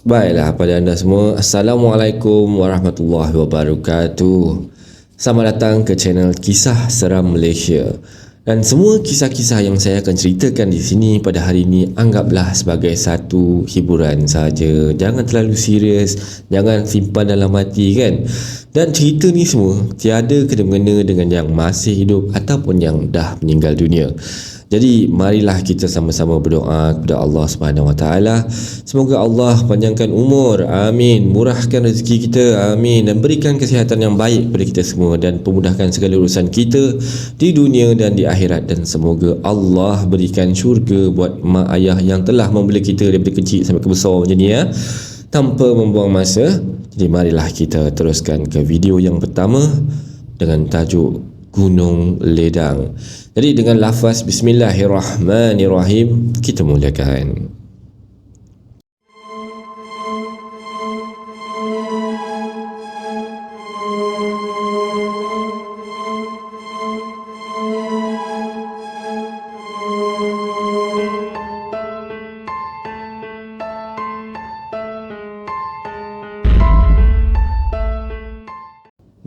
Baiklah pada anda semua, Assalamualaikum warahmatullahi wabarakatuh. Selamat datang ke channel Kisah Seram Malaysia. Dan semua kisah-kisah yang saya akan ceritakan di sini pada hari ini anggaplah sebagai satu hiburan saja. Jangan terlalu serius, jangan simpan dalam hati kan. Dan cerita ni semua tiada kena-mengena dengan yang masih hidup ataupun yang dah meninggal dunia. Jadi marilah kita sama-sama berdoa kepada Allah Subhanahu Wa Taala. Semoga Allah panjangkan umur, amin, murahkan rezeki kita, amin, dan berikan kesihatan yang baik kepada kita semua dan pemudahkan segala urusan kita di dunia dan di akhirat. Dan semoga Allah berikan syurga buat mak ayah yang telah membela kita daripada kecil sampai ke besar macam ni ya. Tanpa membuang masa, jadi marilah kita teruskan ke video yang pertama dengan tajuk Gunung Ledang. Jadi dengan lafaz Bismillahirrahmanirrahim kita mulakan.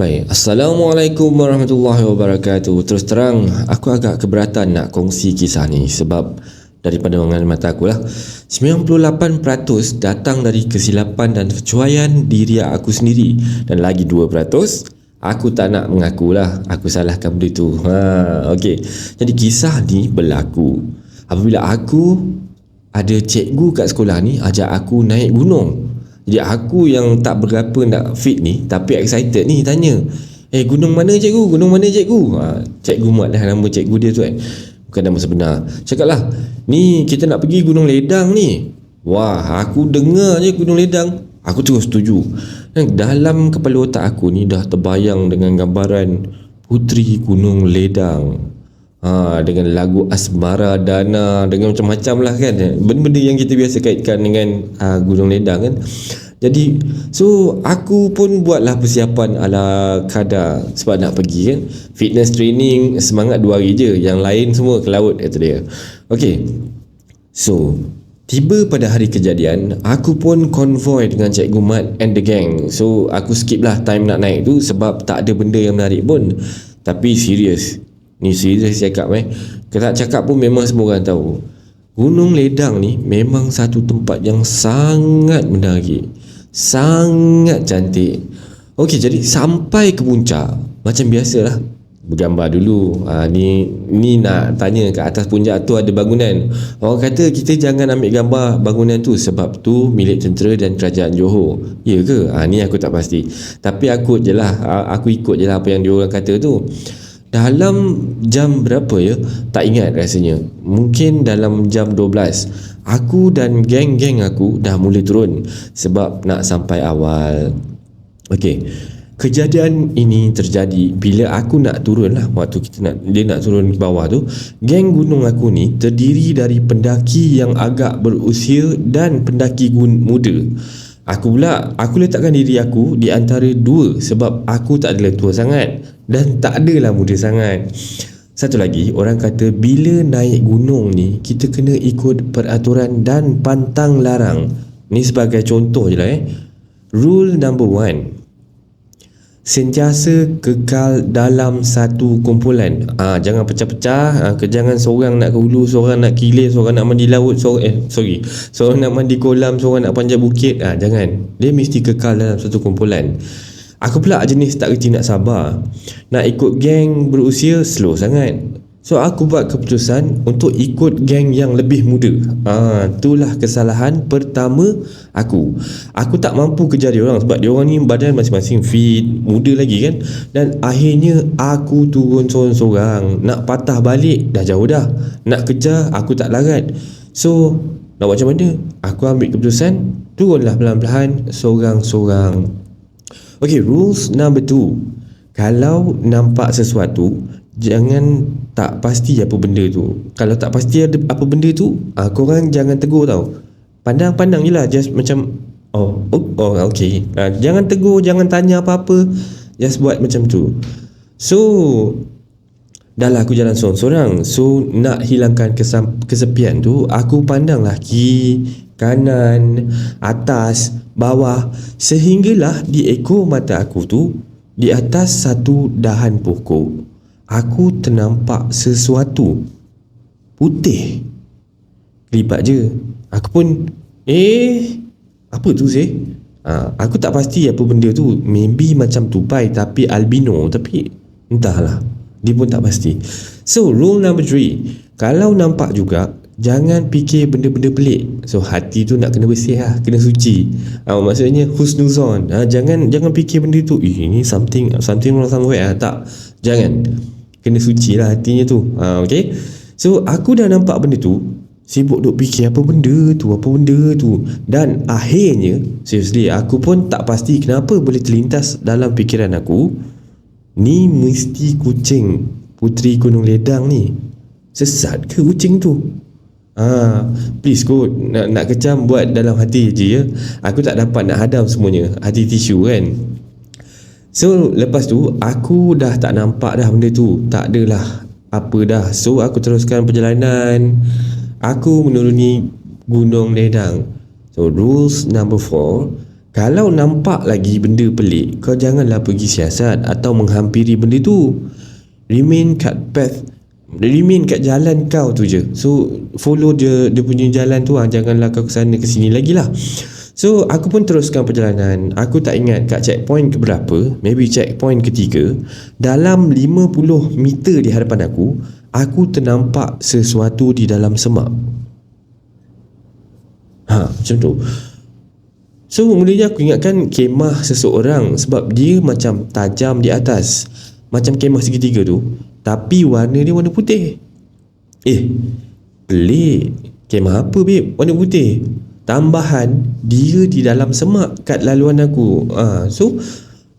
Baik, Assalamualaikum warahmatullahi wabarakatuh. Terus terang, aku agak keberatan nak kongsi kisah ni sebab daripada pandangan mata aku lah, 98% datang dari kesilapan dan kecuaian diri aku sendiri, dan lagi 2% aku tak nak mengakulah aku salahkan benda tu. Okey. Jadi kisah ni berlaku apabila aku ada cikgu kat sekolah ni ajak aku naik gunung. Jadi aku yang tak berapa nak fit ni tapi excited ni tanya, gunung mana cikgu? Gunung mana cikgu? Cikgu Mat lah nama cikgu dia tu kan. Bukan nama sebenar. Cakap lah, ni kita nak pergi Gunung Ledang ni. Wah, aku dengar je Gunung Ledang, aku terus setuju. Dan dalam kepala otak aku ni dah terbayang dengan gambaran Puteri Gunung Ledang, dengan lagu Asmara Dana, dengan macam-macam lah kan, benda-benda yang kita biasa kaitkan dengan Gunung Ledang kan. Jadi so aku pun buatlah persiapan ala kadar sebab nak pergi kan. Fitness training semangat 2 hari je, yang lain semua ke laut kata dia. Okay, so tiba pada hari kejadian, aku pun konvoy dengan Cikgu Mat and the gang. So aku skip lah time nak naik tu sebab tak ada benda yang menarik pun. Tapi serius, ni serius cakap Kalau tak cakap pun memang semua orang tahu, Gunung Ledang ni memang satu tempat yang sangat menarik, sangat cantik. Okey, jadi sampai ke puncak macam biasalah, bergambar dulu. Ni nak tanya kat atas puncak tu ada bangunan. Orang kata kita jangan ambil gambar bangunan tu sebab tu milik tentera dan kerajaan Johor. Ya ke? Ni aku tak pasti. Tapi aku ikut je lah apa yang diorang kata tu. Dalam jam berapa ya, tak ingat rasanya, mungkin dalam jam 12, aku dan geng-geng aku dah mulai turun sebab nak sampai awal. Okey, kejadian ini terjadi bila aku nak turun lah. Waktu dia nak turun ke bawah tu, geng gunung aku ni terdiri dari pendaki yang agak berusia dan pendaki muda. Aku letakkan diri aku di antara dua sebab aku tak adalah tua sangat dan tak adalah muda sangat. Satu lagi, orang kata bila naik gunung ni kita kena ikut peraturan dan pantang larang. Ni sebagai contoh je lah Rule number 1, sentiasa kekal dalam satu kumpulan. Jangan pecah-pecah. Jangan seorang nak ke hulu, seorang nak kilir, seorang nak mandi laut, seorang nak mandi kolam, seorang nak panjat bukit. Jangan. Dia mesti kekal dalam satu kumpulan. Aku pula jenis tak reti nak sabar. Nak ikut geng berusia slow sangat. So aku buat keputusan untuk ikut geng yang lebih muda. Itulah kesalahan pertama aku. Aku tak mampu kejar dia orang sebab dia orang ni badan masing-masing fit, muda lagi kan. Dan akhirnya aku turun sorang-sorang. Nak patah balik dah jauh dah. Nak kejar aku tak larat. So nak buat macam mana? Aku ambil keputusan turunlah perlahan-lahan sorang-sorang. Okay, rules number 2, kalau nampak sesuatu jangan tak pasti apa benda tu. Kalau tak pasti ada apa benda tu, korang jangan tegur tau. Pandang-pandang je lah, just macam okay. Jangan tegur, jangan tanya apa-apa, just buat macam tu. So dah lah aku jalan sorang-sorang. So nak hilangkan kesepian tu, aku pandanglah kanan, atas, bawah, sehinggalah di ekor mata aku tu, di atas satu dahan pokok, aku ternampak sesuatu putih. Kelipat je. Aku pun apa tu sih? Aku tak pasti apa benda tu. Maybe macam tupai tapi albino, tapi entahlah, dia pun tak pasti. So rule number 3, kalau nampak juga, jangan fikir benda-benda pelik. So hati tu nak kena bersih lah, kena suci. Maksudnya husnuzon. Jangan fikir benda tu, ini something wrong somewhere. Tak, jangan. Kena suci lah hatinya tu. Okay. So aku dah nampak benda tu, sibuk duk fikir apa benda tu, dan akhirnya seriously aku pun tak pasti kenapa boleh terlintas dalam fikiran aku, ni mesti kucing Puteri Gunung Ledang ni. Sesat ke kucing tu? Please kot, nak kecam buat dalam hati je ya. Aku tak dapat nak hadam semuanya, hati tisu kan. So lepas tu aku dah tak nampak dah benda tu, tak adalah apa dah. So aku teruskan perjalanan, aku menuruni Gunung Ledang. So rules number 4, kalau nampak lagi benda pelik, kau janganlah pergi siasat atau menghampiri benda tu. Remain kat jalan kau tu je. So follow dia punya jalan tu, janganlah kau kesana kesini lagi lah. So aku pun teruskan perjalanan. Aku tak ingat kat checkpoint keberapa, maybe checkpoint ketiga. Dalam 50 meter di hadapan aku ternampak sesuatu di dalam semak. Macam tu. So mulanya aku ingatkan kemah seseorang, sebab dia macam tajam di atas, macam kemah segitiga tu, tapi warna dia warna putih. Pelik. Kemah apa babe warna putih? Tambahan dia di dalam semak kat laluan aku. So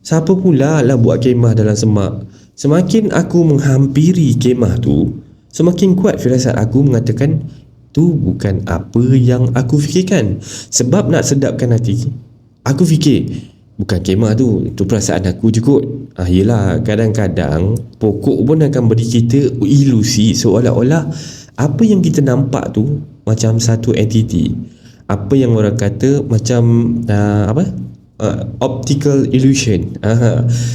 siapa pula lah buat kemah dalam semak? Semakin aku menghampiri kemah tu, semakin kuat firasat aku mengatakan tu bukan apa yang aku fikirkan. Sebab nak sedapkan hati, aku fikir bukan kemah tu, itu perasaan aku je kot. Yelah, kadang-kadang pokok pun akan beri kita ilusi seolah-olah apa yang kita nampak tu macam satu entiti. Apa yang orang kata macam optical illusion.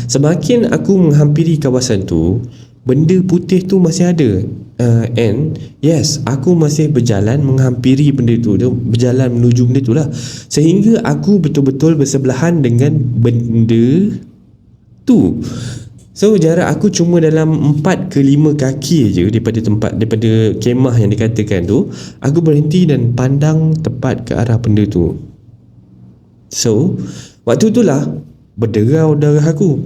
Semakin aku menghampiri kawasan tu, benda putih tu masih ada. And yes, aku masih berjalan menghampiri benda tu, berjalan menuju benda tu lah, sehingga aku betul-betul bersebelahan dengan benda tu. So jarak aku cuma dalam 4 ke 5 kaki je daripada kemah yang dikatakan tu. Aku berhenti dan pandang tepat ke arah benda tu. So waktu itulah berderau darah aku.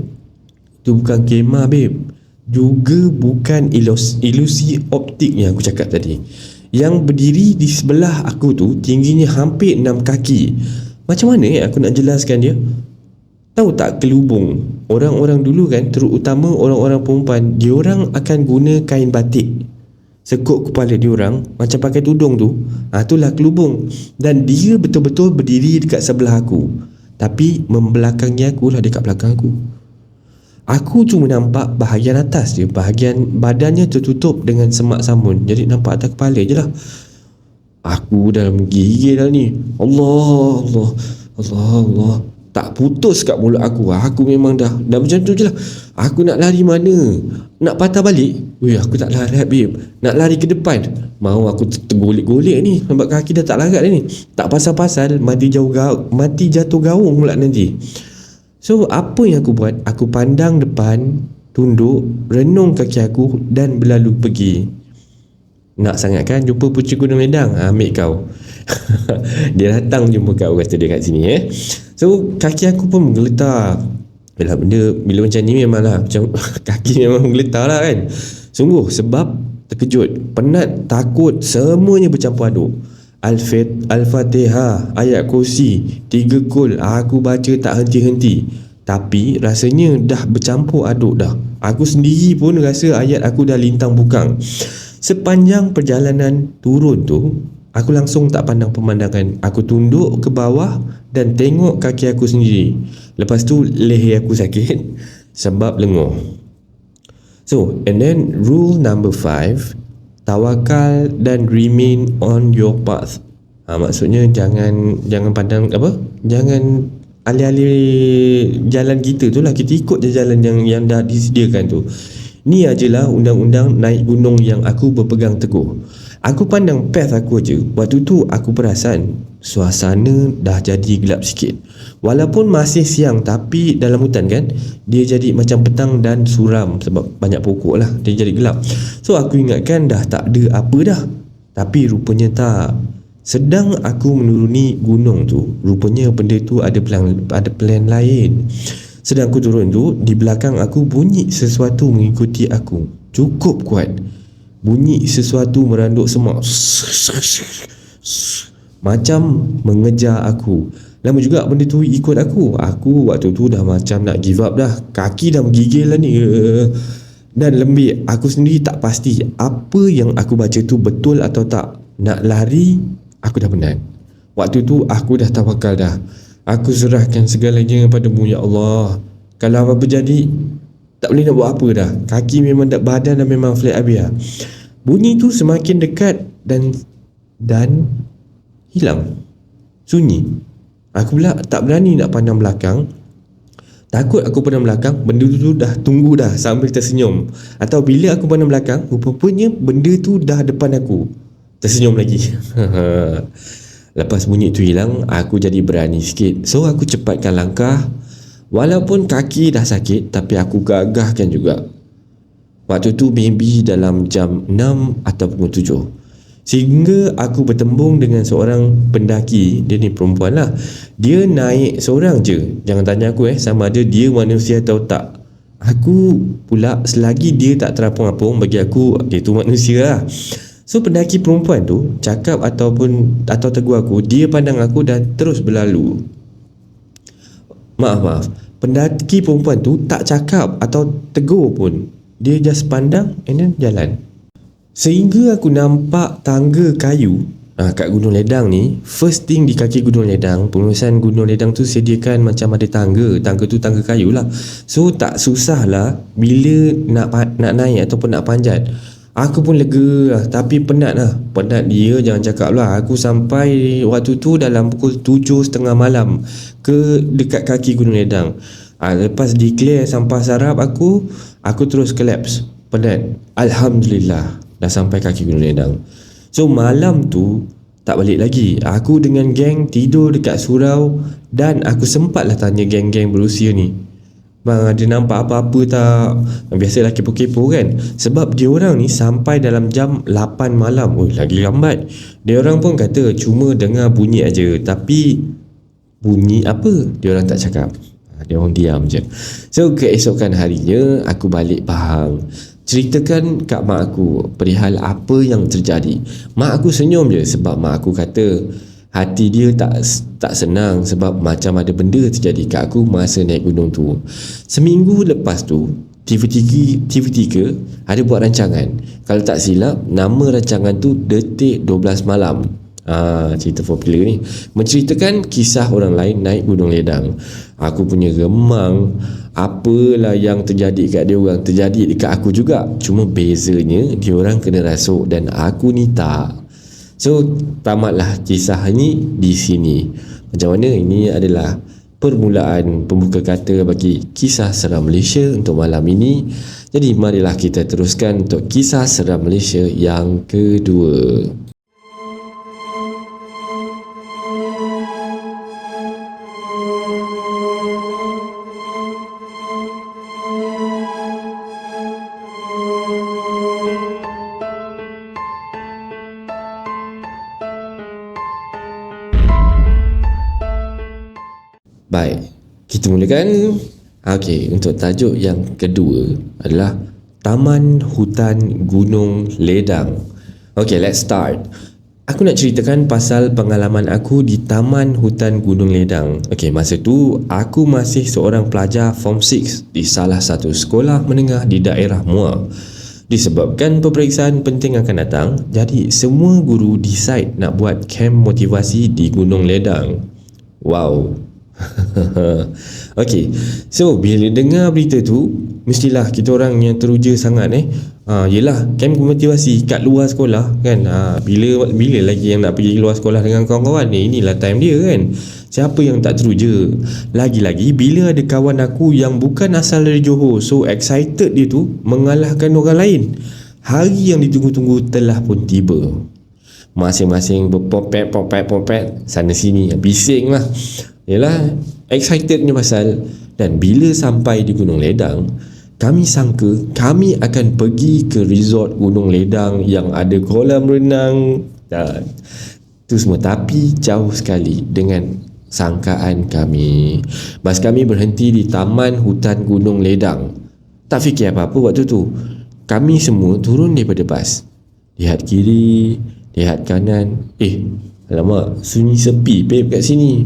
Tu bukan kemah babe, juga bukan ilusi optik yang aku cakap tadi. Yang berdiri di sebelah aku tu tingginya hampir 6 kaki. Macam mana aku nak jelaskan dia? Tahu tak kelubung? Orang-orang dulu kan, terutama orang-orang perempuan, diorang akan guna kain batik sekut kepala diorang macam pakai tudung tu. Itulah kelubung. Dan dia betul-betul berdiri dekat sebelah aku, tapi membelakangi aku lah, dekat belakang aku. Aku cuma nampak bahagian atas je, bahagian badannya tertutup dengan semak samun, jadi nampak atas kepala je lah. Aku dalam gigil dah ni. Allah. Tak putus kat mulut aku. Aku memang dah macam tu je lah. Aku nak lari mana? Nak patah balik? Aku tak larat babe. Nak lari ke depan? Mau aku tergolek-golek ni, nampak kaki dah tak larat ni. Tak pasal-pasal mati jatuh gaung pula nanti. So apa yang aku buat? Aku pandang depan, tunduk, renung kaki aku dan berlalu pergi. Nak sangat kan jumpa Puteri Gunung Ledang? Ambil kau. Dia datang jumpa kau, kata dia kat sini. So kaki aku pun menggeletar. Bila macam ni memanglah macam kaki memang menggeletar lah kan. Sungguh, sebab terkejut, penat, takut, semuanya bercampur aduk. Al-Fatihah, ayat kursi, 3 kul aku baca tak henti-henti. Tapi rasanya dah bercampur aduk dah. Aku sendiri pun rasa ayat aku dah lintang bukang. Sepanjang perjalanan turun tu, aku langsung tak pandang pemandangan. Aku tunduk ke bawah dan tengok kaki aku sendiri. Lepas tu leher aku sakit sebab lenguh. So, and then rule number 5, tawakal dan remain on your path. Maksudnya jangan pandang apa? Jangan alih-alih jalan kita tu lah, kita ikut je jalan yang dah disediakan tu. Ni ajalah undang-undang naik gunung yang aku berpegang teguh. Aku pandang path aku je. Waktu tu aku perasan suasana dah jadi gelap sikit. Walaupun masih siang, tapi dalam hutan kan, dia jadi macam petang dan suram sebab banyak pokok lah, dia jadi gelap. So aku ingatkan dah tak ada apa dah. Tapi rupanya tak. Sedang aku menuruni gunung tu, rupanya benda tu ada plan lain. Sedang aku turun tu, di belakang aku bunyi sesuatu mengikuti aku. Cukup kuat. Bunyi sesuatu meranduk semak, macam mengejar aku. Lama juga benda tu ikut aku. Aku waktu tu dah macam nak give up dah. Kaki dah menggigil lah ni. Dan lembik. Aku sendiri tak pasti apa yang aku baca tu betul atau tak. Nak lari, aku dah penat. Waktu tu aku dah tawakal dah. Aku serahkan segalanya kepadamu, ya Allah. Kalau apa-apa jadi, tak boleh nak buat apa dah. Kaki memang dah, badan dah memang flat habis dah. Bunyi tu semakin dekat dan hilang. Sunyi. Aku pula tak berani nak pandang belakang. Takut aku pandang belakang, benda tu dah tunggu dah sambil tersenyum. Atau bila aku pandang belakang, rupanya benda tu dah depan aku, tersenyum lagi. Lepas bunyi tu hilang, aku jadi berani sikit. So aku cepatkan langkah. Walaupun kaki dah sakit, tapi aku gagahkan juga. Waktu tu maybe dalam jam 6 atau pukul 7. Sehingga aku bertembung dengan seorang pendaki. Dia ni perempuan lah. Dia naik seorang je. Jangan tanya aku sama ada dia manusia atau tak. Aku pula selagi dia tak terapung-apung, bagi aku dia tu manusia lah. So pendaki perempuan tu cakap atau tegur aku. Dia pandang aku dan terus berlalu. Maaf, pendaki perempuan tu tak cakap atau tegur pun. Dia just pandang and then jalan. Sehingga aku nampak tangga kayu kat Gunung Ledang ni. First thing di kaki Gunung Ledang, pengurusan Gunung Ledang tu sediakan macam ada tangga. Tangga tu tangga kayu lah. So tak susah lah bila nak naik ataupun nak panjat. Aku pun lega lah, tapi penat lah. Penat dia jangan cakap lah. Aku sampai waktu tu dalam pukul 7.30 malam ke dekat kaki Gunung Ledang. Lepas declare sampah sarap aku terus collapse. Penat. Alhamdulillah dah sampai kaki Gunung Ledang. So malam tu tak balik lagi. Aku dengan geng tidur dekat surau. Dan aku sempatlah tanya geng-geng berusia ni, bang, ada nampak apa-apa tak? Biasalah kepo-kepo kan. Sebab dia orang ni sampai dalam jam 8 malam. Lagi lambat. Dia orang pun kata cuma dengar bunyi aja. Tapi bunyi apa? Dia orang tak cakap. Dia orang diam je. So keesokan harinya aku balik Pahang, ceritakan kat mak aku perihal apa yang terjadi. Mak aku senyum je sebab mak aku kata hati dia tak senang sebab macam ada benda terjadi kat aku masa naik gunung tu. Seminggu lepas tu TV3 ada buat rancangan. Kalau tak silap nama rancangan tu Detik 12 Malam. Cerita popular ni menceritakan kisah orang lain naik Gunung Ledang. Aku punya remang, apalah yang terjadi kat dia orang terjadi dekat aku juga. Cuma bezanya dia orang kena rasuk dan aku ni tak. So tamatlah kisah ni di sini. Macam mana? Ini adalah permulaan pembuka kata bagi kisah seram Malaysia untuk malam ini. Jadi marilah kita teruskan untuk kisah seram Malaysia yang kedua. Baik, kita mulakan. Okey, untuk tajuk yang kedua adalah Taman Hutan Gunung Ledang. Okey, let's start. Aku nak ceritakan pasal pengalaman aku di Taman Hutan Gunung Ledang. Okey, masa tu aku masih seorang pelajar Form 6 di salah satu sekolah menengah di daerah Muar. Disebabkan peperiksaan penting akan datang, jadi semua guru decide nak buat camp motivasi di Gunung Ledang. Wow. Okay, so bila dengar berita tu, mestilah kita orang yang teruja sangat Yelah, camp motivasi kat luar sekolah kan. Bila lagi yang nak pergi luar sekolah dengan kawan-kawan ni, inilah time dia kan. Siapa yang tak teruja. Lagi-lagi bila ada kawan aku yang bukan asal dari Johor, so excited dia tu mengalahkan orang lain. Hari yang ditunggu-tunggu telah pun tiba. Masing-masing berpopet sana sini, bising lah. Yelah, excitednya pasal. Dan bila sampai di Gunung Ledang, kami sangka kami akan pergi ke resort Gunung Ledang yang ada kolam renang dan tu semua, tapi jauh sekali dengan sangkaan kami. Bas kami berhenti di Taman Hutan Gunung Ledang. Tak fikir apa-apa waktu tu. Kami semua turun daripada bas. Lihat kiri, lihat kanan. Alamak, sunyi sepi babe kat sini.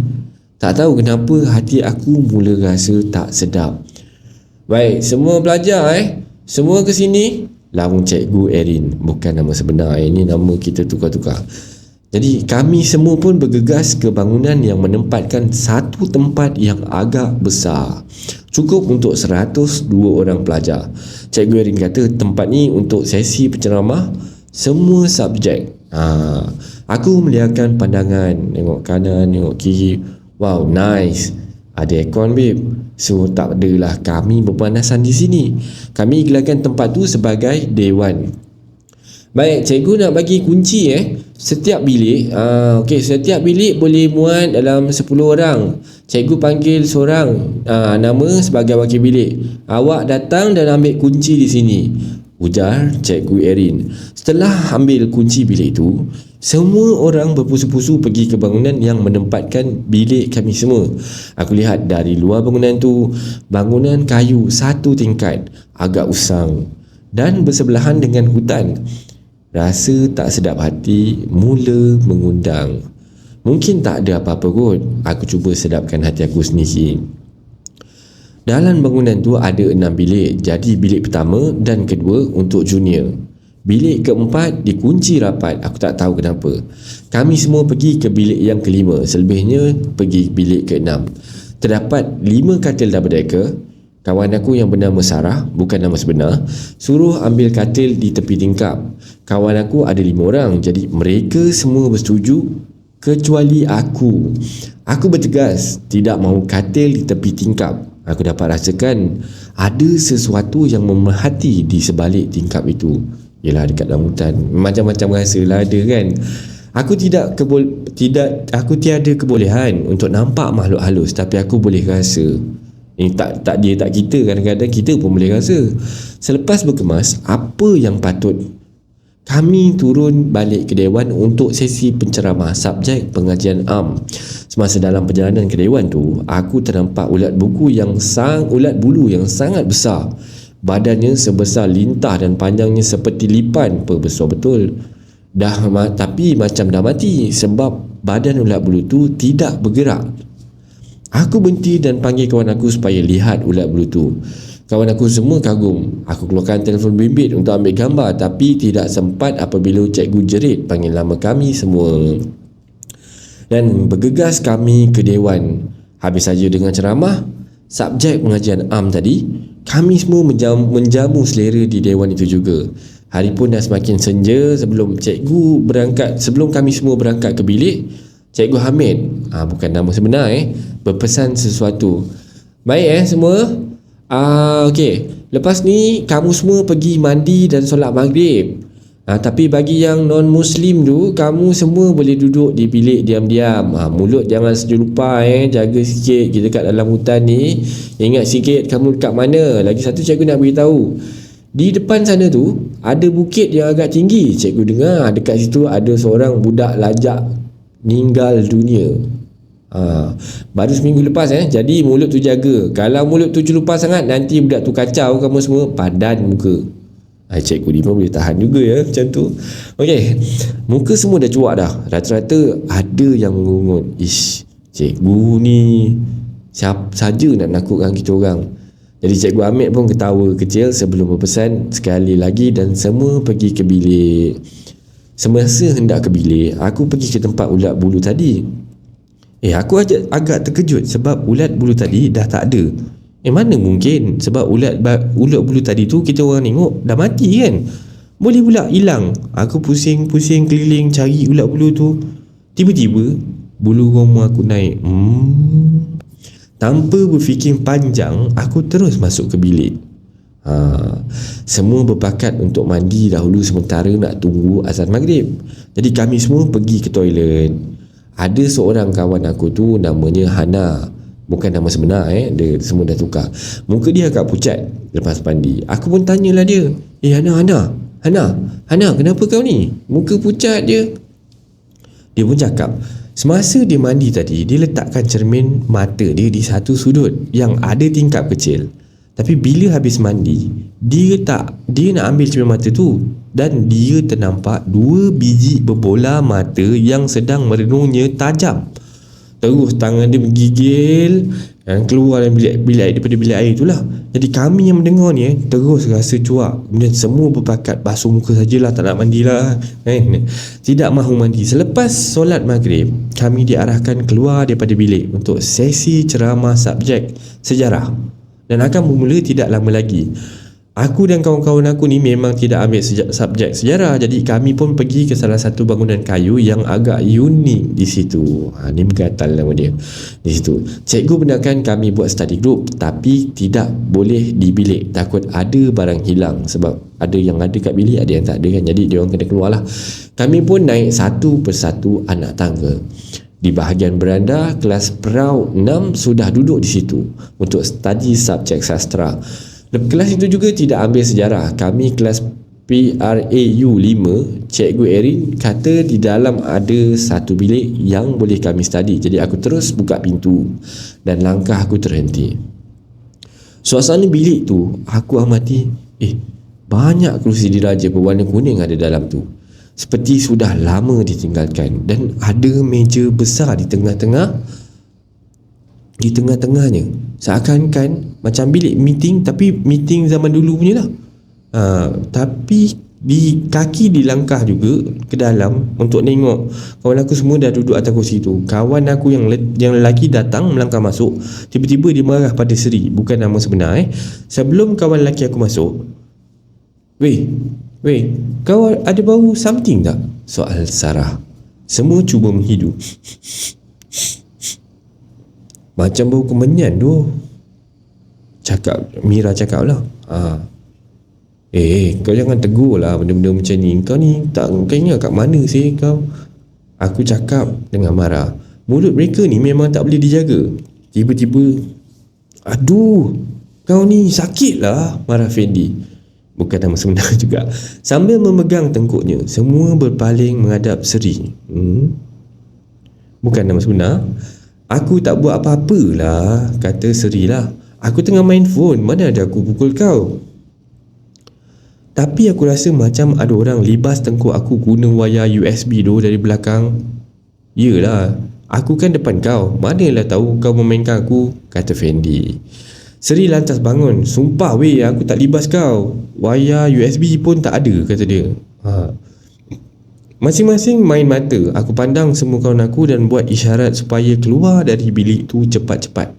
Tak tahu kenapa hati aku mula rasa tak sedap. Baik, semua pelajar semua ke sini. Lawung Cikgu Erin, bukan nama sebenar, ini nama kita tukar-tukar. Jadi kami semua pun bergegas ke bangunan yang menempatkan satu tempat yang agak besar, cukup untuk 102 orang pelajar. Cikgu Erin kata tempat ni untuk sesi penceramah semua subjek. Aku melihatkan pandangan, tengok kanan, tengok kiri. Wow, nice. Ada aircon babe. So tak adalah kami berpanasan di sini. Kami gelarkan tempat tu sebagai dewan. Baik, cikgu nak bagi kunci setiap bilik. Setiap bilik boleh muat dalam 10 orang. Cikgu panggil seorang nama sebagai wakil bilik. Awak datang dan ambil kunci di sini, ujar Cikgu Erin. Setelah ambil kunci bilik tu, semua orang berpusu-pusu pergi ke bangunan yang menempatkan bilik kami semua. Aku lihat dari luar bangunan tu, bangunan kayu satu tingkat, agak usang dan bersebelahan dengan hutan. Rasa tak sedap hati mula mengundang. Mungkin tak ada apa-apa kot. Aku cuba sedapkan hati aku sendiri. Dalam bangunan tu ada 6 bilik. Jadi bilik pertama dan kedua untuk junior. Bilik keempat dikunci rapat. Aku tak tahu kenapa. Kami semua pergi ke bilik yang kelima. Selebihnya pergi bilik keenam. Terdapat 5 katil double decker. Kawan aku yang bernama Sarah, bukan nama sebenar, suruh ambil katil di tepi tingkap. Kawan aku ada 5 orang. Jadi mereka semua bersetuju kecuali aku. Aku bertegas tidak mahu katil di tepi tingkap. Aku dapat rasakan ada sesuatu yang memerhati di sebalik tingkap itu. Yelah, dekat dalam hutan, macam-macam rasa lah ada kan. Aku tiada kebolehan untuk nampak makhluk halus, tapi aku boleh rasa. Ini tak dia tak kita, kadang-kadang kita pun boleh rasa. Selepas berkemas apa yang patut, kami turun balik ke dewan untuk sesi penceramah subjek pengajian am. Semasa dalam perjalanan ke dewan tu, aku ternampak ulat bulu yang sangat besar. Badannya sebesar lintah dan panjangnya seperti lipan. Besar betul. Tapi macam dah mati sebab badan ulat bulu tu tidak bergerak. Aku berhenti dan panggil kawan aku supaya lihat ulat bulu tu. Kawan aku semua kagum. Aku keluarkan telefon bimbit untuk ambil gambar, tapi tidak sempat apabila cikgu jerit panggil nama kami semua. Dan bergegas kami ke dewan. Habis saja dengan ceramah subjek pengajian am tadi, kami semua menjamu selera di dewan itu juga. Hari pun dah semakin senja. Sebelum kami semua berangkat ke bilik, Cikgu Hamid, bukan nama sebenar berpesan sesuatu. Baik semua. Okey, lepas ni kamu semua pergi mandi dan solat maghrib. Tapi bagi yang non-Muslim tu, kamu semua boleh duduk di bilik diam-diam. Mulut jangan sejelupa jaga sikit. Kita kat dalam hutan ni, ingat sikit kamu dekat mana. Lagi satu cikgu nak beritahu, di depan sana tu ada bukit yang agak tinggi. Cikgu dengar dekat situ ada seorang budak lajak meninggal dunia. Baru seminggu lepas Jadi mulut tu jaga. Kalau mulut tu celupa sangat, nanti budak tu kacau kamu semua, padan muka. Cikgu ni pun boleh tahan juga macam tu. Okey, muka semua dah cuak dah. Rata-rata ada yang mengungut, cikgu ni siapa saja nak nakutkan kita orang. Jadi Cikgu Hamid pun ketawa kecil sebelum berpesan sekali lagi dan semua pergi ke bilik. Semasa hendak ke bilik, aku pergi ke tempat ulat bulu tadi. Aku agak terkejut sebab ulat bulu tadi dah tak ada. Mana mungkin, sebab ulat bulu tadi tu kita orang tengok dah mati kan. Boleh pula hilang. Aku pusing-pusing keliling cari ulat bulu tu. Tiba-tiba bulu roma aku naik. Tanpa berfikir panjang, aku terus masuk ke bilik. Semua berpakat untuk mandi dahulu sementara nak tunggu azan maghrib. Jadi kami semua pergi ke toilet. Ada seorang kawan aku tu namanya Hana. Bukan nama sebenar, dia semua dah tukar. Muka dia agak pucat lepas mandi. Aku pun tanyalah dia, Hana, kenapa kau ni? Muka pucat je. Dia pun cakap, semasa dia mandi tadi, dia letakkan cermin mata dia di satu sudut yang ada tingkap kecil. Tapi bila habis mandi, dia nak ambil cermin mata tu, dan dia ternampak 2 biji berbola mata yang sedang merenungnya tajam. Terus tangan dia menggigil dan keluar daripada bilik air itulah. Jadi kami yang mendengar ni terus rasa cuak. Kemudian semua berpakat basuh muka sajalah, tak nak mandilah. Tidak mahu mandi. Selepas solat maghrib, kami diarahkan keluar daripada bilik untuk sesi ceramah subjek sejarah. Dan akan bermula tidak lama lagi. Aku dan kawan-kawan aku ni memang tidak ambil subjek sejarah. Jadi kami pun pergi ke salah satu bangunan kayu yang agak unik di situ. Ni Megatal nama dia. Di situ cikgu benarkan kami buat study group, tapi tidak boleh di bilik, takut ada barang hilang. Sebab ada yang ada kat bilik, ada yang tak ada kan. Jadi dia orang kena keluar lah. Kami pun naik satu persatu anak tangga. Di bahagian beranda, kelas Perau 6 sudah duduk di situ untuk study subjek sastra. Kelas itu juga tidak ambil sejarah. Kami kelas PRAU 5, Cikgu Erin kata di dalam ada satu bilik yang boleh kami study. Jadi aku terus buka pintu dan langkah aku terhenti. Suasana bilik tu aku amati, banyak kerusi diraja berwarna kuning ada dalam tu, seperti sudah lama ditinggalkan. Dan ada meja besar di tengah-tengahnya, seakan-akan macam bilik meeting, tapi meeting zaman dulu punya lah. Tapi di kaki dilangkah juga ke dalam untuk tengok kawan aku semua dah duduk atas kursi tu. Kawan aku yang lelaki datang melangkah masuk. Tiba-tiba dia marah pada Seri, bukan nama sebenar. Sebelum kawan lelaki aku masuk, Weh, kau ada bau something tak? Soal Sarah. Semua cuba menghidu. Macam bau kemenyan tu. Mira cakap lah. Kau jangan tegur lah benda-benda macam ni. Kau ni kau ingat kat mana sih kau? Aku cakap dengan marah. Mulut mereka ni memang tak boleh dijaga. Tiba-tiba, aduh, kau ni sakit lah, marah Fendi. Bukan nama sebenar juga. Sambil memegang tengkuknya, semua berpaling menghadap Seri. Bukan nama sebenar. Aku tak buat apa-apa lah, kata Seri lah. Aku tengah main phone, mana ada aku pukul kau. Tapi aku rasa macam ada orang libas tengkuk aku guna wayar USB tu dari belakang. Yelah, aku kan depan kau, manalah tahu kau memainkan aku, kata Fendi. Seri lantas bangun. Sumpah weh, aku tak libas kau. Wayar USB pun tak ada, kata dia. Masing-masing main mata. Aku pandang semua kawan aku dan buat isyarat supaya keluar dari bilik tu cepat-cepat.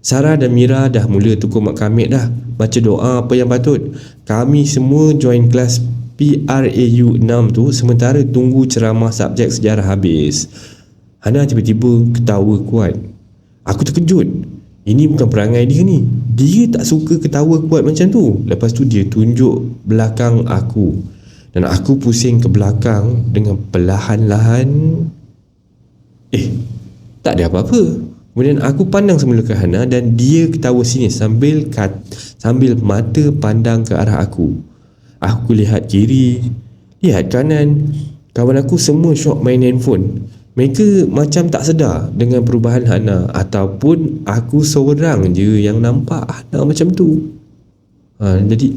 Sarah dan Mira dah mula tukar mak kamit dah, baca doa apa yang patut. Kami semua join kelas PRAU 6 tu sementara tunggu ceramah subjek sejarah habis. Hana tiba-tiba ketawa kuat. Aku terkejut. Ini bukan perangai dia ni. Dia tak suka ketawa kuat macam tu. Lepas tu dia tunjuk belakang aku, dan aku pusing ke belakang dengan perlahan-lahan. Tak ada apa-apa. Kemudian aku pandang semula ke Hana dan dia ketawa sini sambil mata pandang ke arah aku. Aku lihat kiri, lihat kanan. Kawan aku semua syok main handphone. Mereka macam tak sedar dengan perubahan Hana, ataupun aku seorang je yang nampak Hana macam tu. Jadi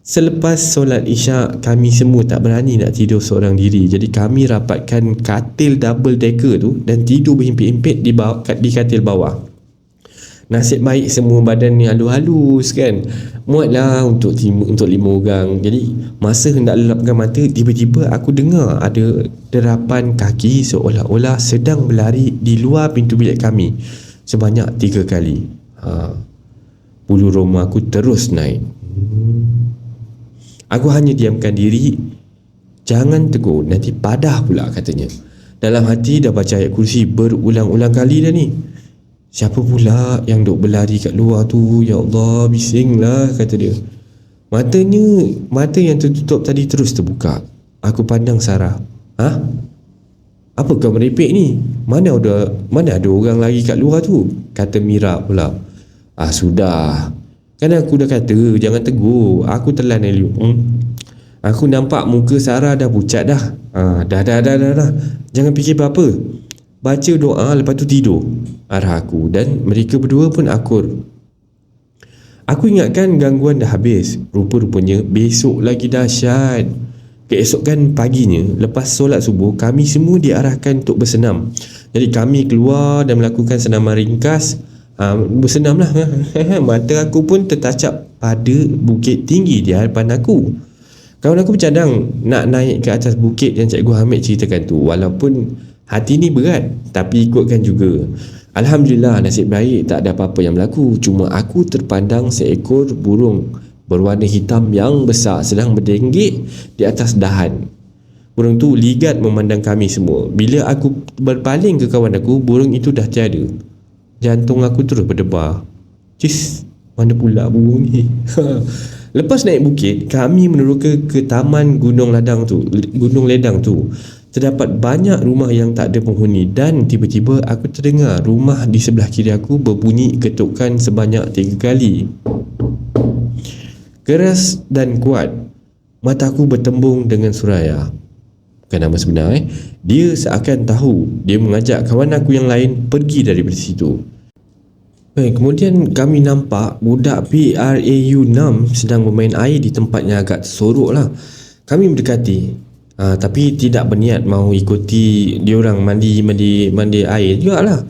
selepas solat isyak, kami semua tak berani nak tidur seorang diri. Jadi kami rapatkan katil double decker tu dan tidur berhimpit-himpit di katil bawah. Nasib baik semua badan ni halus-halus kan. Muatlah untuk 5 orang. Jadi masa hendak lelapkan mata, tiba-tiba aku dengar ada derapan kaki seolah-olah sedang berlari di luar pintu bilik kami sebanyak 3 kali. Bulu roma aku terus naik. Aku hanya diamkan diri. Jangan tegur, nanti padah pula, katanya. Dalam hati dah baca ayat kursi berulang-ulang kali dah ni. Siapa pula yang duk berlari kat luar tu? Ya Allah, bisinglah, kata dia. Mata yang tertutup tadi terus terbuka. Aku pandang Sarah. Ha? Apa kau merepek ni? Mana ada orang lari kat luar tu? Kata Mira pula. Sudah. Kan aku dah kata jangan tegur. Aku telan Elliot. Aku nampak muka Sarah dah pucat dah. Dah. Jangan fikir apa-apa. Baca doa lepas tu tidur, arah aku, dan mereka berdua pun akur. Aku ingatkan gangguan dah habis. Rupa-rupanya besok lagi dahsyat. Keesokan paginya, lepas solat subuh, kami semua diarahkan untuk bersenam. Jadi kami keluar dan melakukan senaman ringkas. Bersenam lah. Mata aku pun tertacap pada bukit tinggi di hadapan aku. Kawan aku bercadang nak naik ke atas bukit yang Cikgu Hamid ceritakan tu. Walaupun hati ni berat, tapi ikutkan juga. Alhamdulillah, nasib baik tak ada apa-apa yang berlaku. Cuma aku terpandang seekor burung berwarna hitam yang besar sedang berdengik di atas dahan. Burung tu ligat memandang kami semua. Bila aku berpaling ke kawan aku, burung itu dah tiada. Jantung aku terus berdebar. Cis, mana pula burung ni? Lepas naik bukit, kami meneroka ke taman Gunung Ledang tu. Terdapat banyak rumah yang tak ada penghuni, dan tiba-tiba aku terdengar rumah di sebelah kiri aku berbunyi ketukan sebanyak 3 kali. Keras dan kuat. Mataku bertembung dengan Suraya. Bukan nama sebenar. Dia seakan tahu. Dia mengajak kawan aku yang lain pergi daripada situ. Kemudian kami nampak budak PRAU 6 sedang bermain air di tempat yang agak tersorok lah. Kami mendekati. Tapi tidak berniat mahu ikuti diorang mandi air jugalah.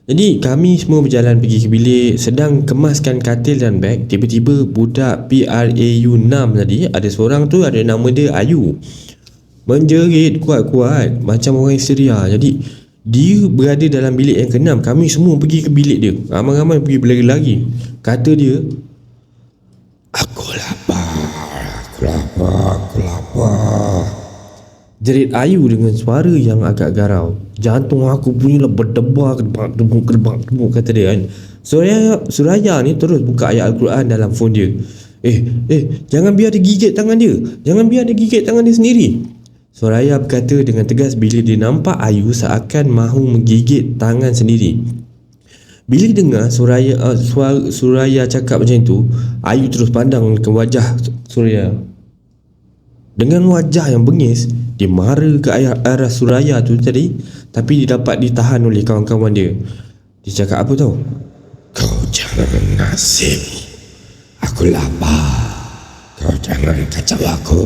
Jadi kami semua berjalan pergi ke bilik, sedang kemaskan katil dan beg. Tiba-tiba budak PRAU 6 tadi, ada seorang tu, ada nama dia Ayu, menjerit kuat-kuat macam orang histeria. Jadi dia berada dalam bilik yang ke-6. Kami semua pergi ke bilik dia, ramai-ramai pergi berlari-lari. Kata dia, Aku lapar. Jerit Ayu dengan suara yang agak garau. Jantung aku punyalah berdebar, kedebak, kata dia kan. Suraya ni terus buka ayat Al-Quran dalam phone dia. Jangan biar dia gigit tangan dia. Jangan biar dia gigit tangan dia sendiri. Suraya berkata dengan tegas bila dia nampak Ayu seakan mahu menggigit tangan sendiri. Bila dengar Suraya cakap macam itu, Ayu terus pandang ke wajah Suraya. Dengan wajah yang bengis, dia mara ke arah Suraya tu tadi, tapi dia dapat ditahan oleh kawan-kawan dia. Dia cakap apa tau? Kau jangan nasib. Aku lapar. Kau jangan kacau aku.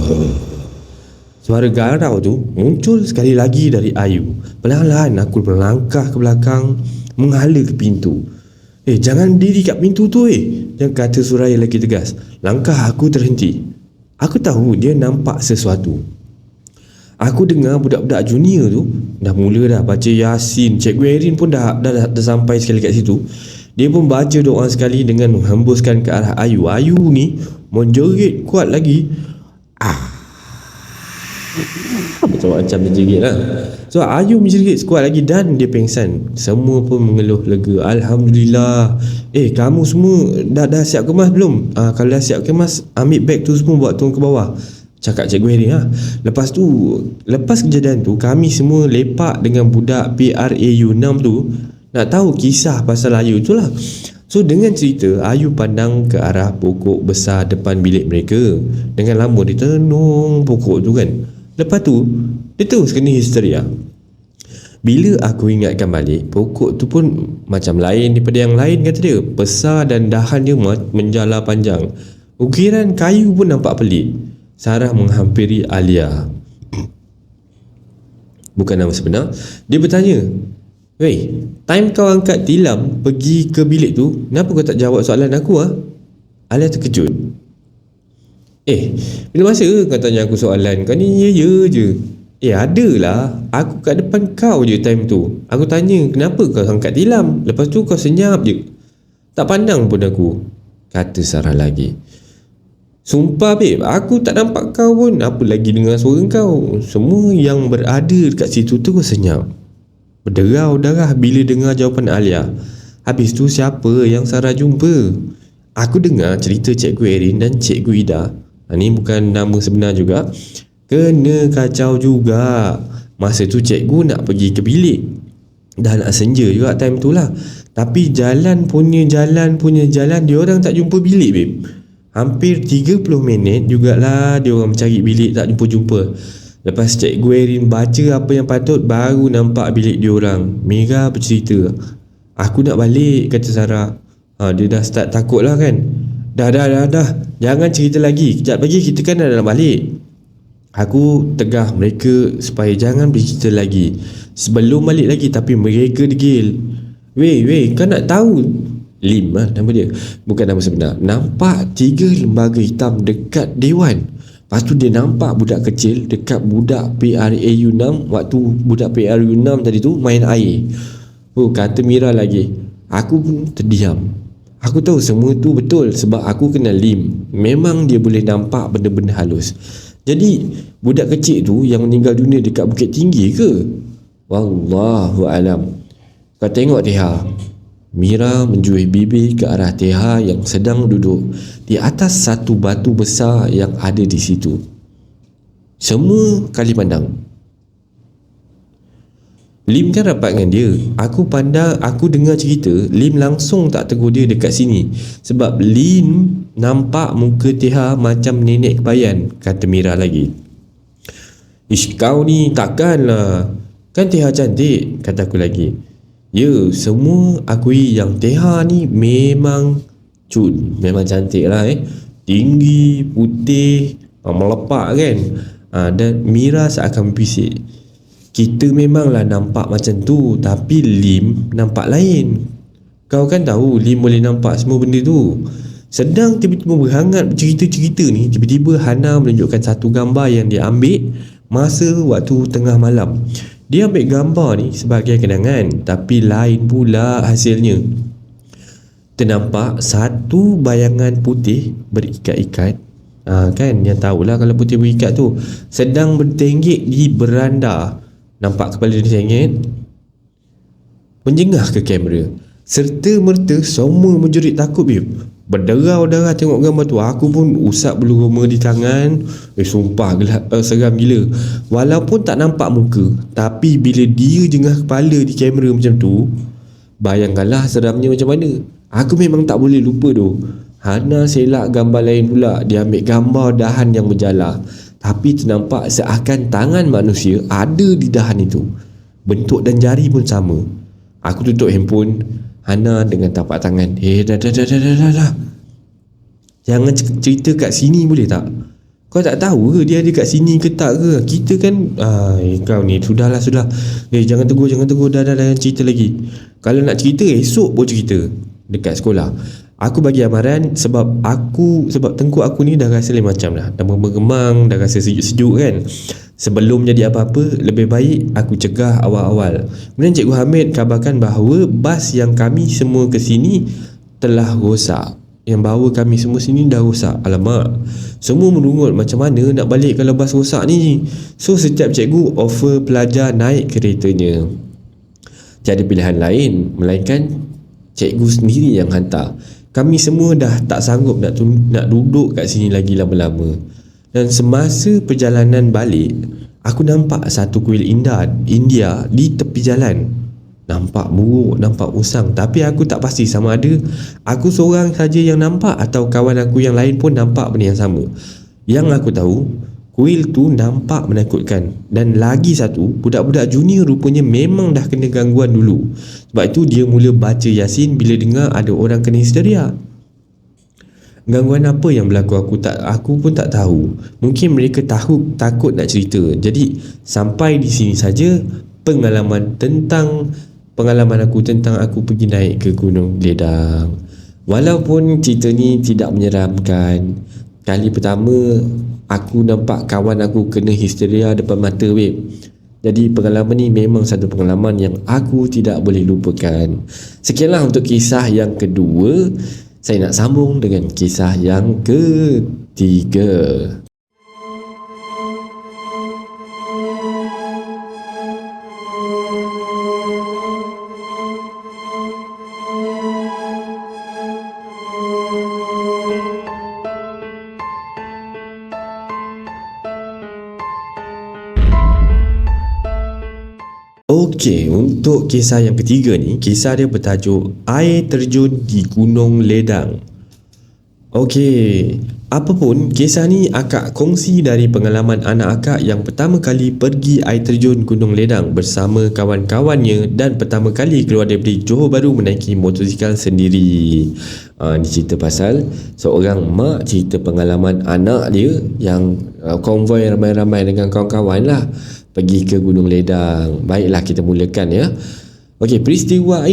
Suara garau tu muncul sekali lagi dari Ayu. Perlahan-lahan aku melangkah ke belakang, menghala ke pintu. Jangan diri kat pintu tu Yang kata Suraya lagi tegas. Langkah aku terhenti. Aku tahu dia nampak sesuatu. Aku dengar budak-budak junior tu dah mula dah baca Yasin. Cikgu Erin pun dah sampai sekali kat situ. Dia pun baca doa sekali dengan menghembuskan ke arah Ayu. Ayu ni menjerit kuat lagi. Macam menjerit lah. So Ayu menjerit kuat lagi dan dia pengsan. Semua pun mengeluh lega. Alhamdulillah. Kamu semua dah siap kemas belum? Kalau dah siap kemas, ambil beg tu semua buat turun ke bawah, cakap Cikgu Heri. Lepas kejadian tu, kami semua lepak dengan budak PRAU 6 tu nak tahu kisah pasal Ayu tu lah. So dengan cerita, Ayu pandang ke arah pokok besar depan bilik mereka. Dengan lama dia tenung pokok tu kan. Lepas tu dia terus kena histeria. Bila aku ingatkan balik, pokok tu pun macam lain daripada yang lain, kata dia. Besar dan dahan dia menjala panjang. Ukiran kayu pun nampak pelik. Sarah menghampiri Alia. Bukan nama sebenar. Dia bertanya, time kau angkat tilam pergi ke bilik tu, kenapa kau tak jawab soalan aku? Alia terkejut. Bila masa kau tanya aku soalan? Kau ni ya je. Adalah. Aku kat depan kau je time tu. Aku tanya kenapa kau angkat tilam. Lepas tu kau senyap je, tak pandang pun aku. kata Sarah lagi. Sumpah babe, aku tak nampak kau pun. Apa lagi dengar suara kau. Semua yang berada dekat situ tu senyap, berderau darah bila dengar jawapan Alia. Habis tu siapa yang Sarah jumpa? Aku dengar cerita Cikgu Erin dan Cikgu Ida. Ni bukan nama sebenar juga. Kena kacau juga. Masa tu cikgu nak pergi ke bilik. Dah nak senja juga time tu lah. Tapi jalan punya jalan dia orang tak jumpa bilik babe. Hampir 30 minit jugalah dia orang mencari bilik, tak jumpa-jumpa. Lepas Cikgu Erin baca apa yang patut, baru nampak bilik dia orang. Mira bercerita, aku nak balik, kata Sarah. Dia dah start takut lah kan. Dah jangan cerita lagi, kejap lagi kita kan dah nak balik. Aku tegah mereka supaya jangan bercerita lagi sebelum balik lagi, tapi mereka degil. Weh, kau nak tahu Lim lah nama dia, bukan nama sebenar. Nampak 3 lembaga hitam dekat Dewan. Lepas tu dia nampak budak kecil dekat budak PRAU 6. Waktu budak PRAU 6 tadi tu main air. Kata Mira lagi. Aku pun terdiam. Aku tahu semua tu betul sebab aku kenal Lim. Memang dia boleh nampak benda-benda halus. Jadi budak kecil tu yang meninggal dunia dekat Bukit Tinggi ke? Wallahualam. Kau tengok Teha. Mira menjuih bibir ke arah Teha yang sedang duduk di atas satu batu besar yang ada di situ. Semua kali pandang. Lim kan rapat dengan dia. Aku dengar cerita Lim langsung tak tegur dia dekat sini sebab Lim nampak muka Teha macam nenek kebayan, kata Mira lagi. Ish, kau ni takkanlah. Kan Teha cantik, kata aku lagi. Ya, semua akui yang Teha ni memang cantik lah tinggi, putih, melepak kan. Dan Mira seakan bisik, kita memanglah nampak macam tu, tapi Lim nampak lain. Kau kan tahu Lim boleh nampak semua benda tu. Sedang tiba-tiba berhangat bercerita-cerita ni, tiba-tiba Hana menunjukkan satu gambar yang dia ambil masa waktu tengah malam. Dia ambil gambar ni sebagai kenangan, tapi lain pula hasilnya. Ternampak satu bayangan putih berikat-ikat, kan yang tahulah kalau putih berikat tu, sedang bertenggek di beranda. Nampak kepala dia sengit, menjengah ke kamera. Serta merta semua menjerit takut babe. Berderau darah tengok gambar tu. Aku pun usap bulu roma di tangan. Sumpah seram gila. Walaupun tak nampak muka, tapi bila dia jengah kepala di kamera macam tu, bayangkanlah seramnya macam mana. Aku memang tak boleh lupa tu. Hana selak gambar lain pula. Dia ambil gambar dahan yang berjala, tapi ternampak seakan tangan manusia ada di dahan itu. Bentuk dan jari pun sama. Aku tutup handphone. Hana dengan tapak tangan. Dah. Jangan cerita kat sini boleh tak? Kau tak tahu ke dia ada kat sini ke tak ke? Kita kan kau ni sudah. Jangan tegur. Dah jangan cerita lagi. Kalau nak cerita esok pun cerita dekat sekolah. Aku bagi amaran sebab tengkuk aku ni dah rasa lain macam dah. Dah bergemang, dah rasa sejuk-sejuk kan. Sebelum jadi apa-apa, lebih baik aku cegah awal-awal. Kemudian Cikgu Hamid kabarkan bahawa bas yang kami semua ke sini telah rosak. Yang bawa kami semua sini dah rosak. Alamak, semua merungut macam mana nak balik kalau bas rosak ni. So setiap cikgu offer pelajar naik keretanya. Tiada pilihan lain melainkan cikgu sendiri yang hantar. Kami semua dah tak sanggup nak duduk kat sini lagi lama-lama. Dan semasa perjalanan balik, aku nampak satu kuil India di tepi jalan. Nampak buruk, nampak usang, tapi aku tak pasti sama ada aku seorang saja yang nampak atau kawan aku yang lain pun nampak benda yang sama. Yang aku tahu, kuil tu nampak menakutkan. Dan lagi satu, budak-budak junior rupanya memang dah kena gangguan dulu. Sebab itu dia mula baca Yasin bila dengar ada orang kena histeria. Gangguan apa yang berlaku aku pun tak tahu. Mungkin mereka takut nak cerita. Jadi sampai di sini saja pengalaman aku tentang aku pergi naik ke Gunung Ledang. Walaupun cerita ni tidak menyeramkan, kali pertama aku nampak kawan aku kena histeria depan mata web. Jadi pengalaman ni memang satu pengalaman yang aku tidak boleh lupakan. Sekianlah untuk kisah yang kedua. Saya nak sambung dengan kisah yang ketiga. Okey, untuk kisah yang ketiga ni, kisah dia bertajuk Air Terjun di Gunung Ledang. Okey, apapun, kisah ni akak kongsi dari pengalaman anak akak yang pertama kali pergi air terjun Gunung Ledang bersama kawan-kawannya dan pertama kali keluar dari Johor Bahru menaiki motosikal sendiri. Ni cerita pasal seorang mak cerita pengalaman anak dia yang konvoi ramai-ramai dengan kawan-kawan lah pergi ke Gunung Ledang. Baiklah, kita mulakan ya. Okey, peristiwa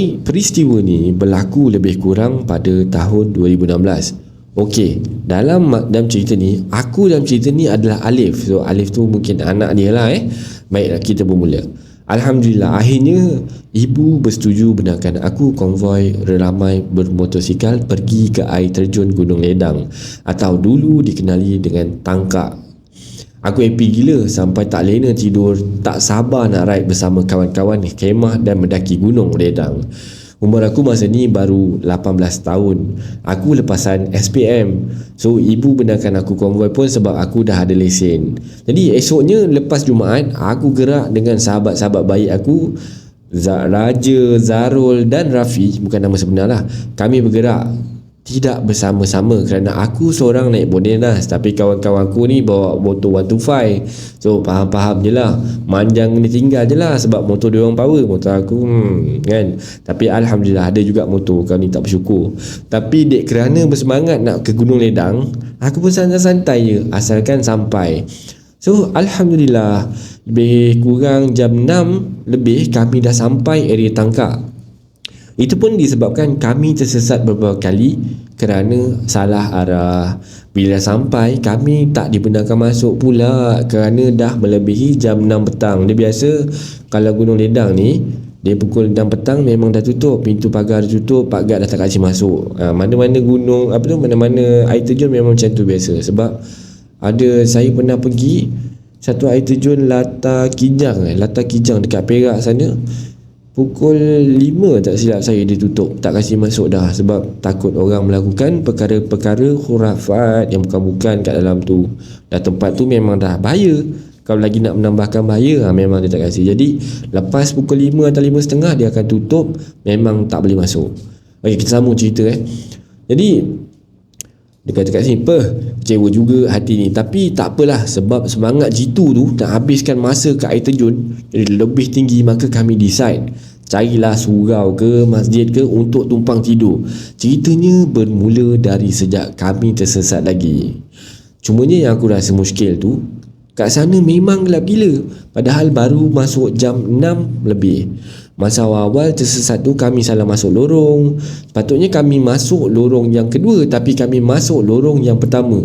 ni berlaku lebih kurang pada tahun 2016. Okey, dalam cerita ni, aku dalam cerita ni adalah Alif. So Alif tu mungkin anak dia lah Baiklah, kita bermula. Alhamdulillah, akhirnya ibu bersetuju benarkan aku konvoi ramai bermotosikal pergi ke air terjun Gunung Ledang, atau dulu dikenali dengan Tangkak. Aku happy gila sampai tak lena tidur, tak sabar nak ride bersama kawan-kawan kemah dan mendaki Gunung Ledang. Umur aku masa ni baru 18 tahun. Aku lepasan SPM. So ibu benarkan aku konvoi pun sebab aku dah ada lesen. Jadi esoknya lepas Jumaat, aku gerak dengan sahabat-sahabat baik aku, Raja, Zarul dan Rafi, bukan nama sebenar lah. Kami bergerak tidak bersama-sama kerana aku seorang naik Bodenas, tapi kawan-kawan aku ni bawa motor 125. So faham-faham je lah, manjang ni tinggal je lah sebab motor dia orang power, motor aku kan. Tapi Alhamdulillah ada juga motor, kau ni tak bersyukur. Tapi dek kerana bersemangat nak ke Gunung Ledang, aku pun santai-santai je asalkan sampai. So Alhamdulillah, lebih kurang jam 6 lebih kami dah sampai area Tangkak. Itu pun disebabkan kami tersesat beberapa kali kerana salah arah. Bila sampai, kami tak dibenarkan masuk pula kerana dah melebihi jam 6 petang. Dia biasa kalau Gunung Ledang ni, dia pukul 6 petang memang dah tutup, pintu pagar tutup, Pak Gad dah tak kasi masuk. Mana-mana gunung, mana-mana air terjun memang macam tu biasa. Sebab saya pernah pergi satu air terjun Latar Kijang dekat Perak sana. Pukul 5 tak silap saya dia tutup, tak kasi masuk dah sebab takut orang melakukan perkara-perkara khurafat yang bukan-bukan kat dalam tu. Dah tempat tu memang dah bahaya. Kalau lagi nak menambahkan bahaya, memang dia tak kasi. Jadi lepas pukul 5 atau 5.30 dia akan tutup, memang tak boleh masuk. Okey, kita sambung cerita Jadi dekat sini kecewa juga hati ni, tapi tak apalah sebab semangat jitu tu nak habiskan masa ke air terjun jadi lebih tinggi, maka kami decide carilah surau ke masjid ke untuk tumpang tidur. Ceritanya bermula dari sejak kami tersesat lagi. Cumanya yang aku rasa muskil tu, kat sana memang gelap gila padahal baru masuk jam 6 lebih. Masa awal tersesat tu kami salah masuk lorong. Patutnya kami masuk lorong yang kedua, tapi kami masuk lorong yang pertama.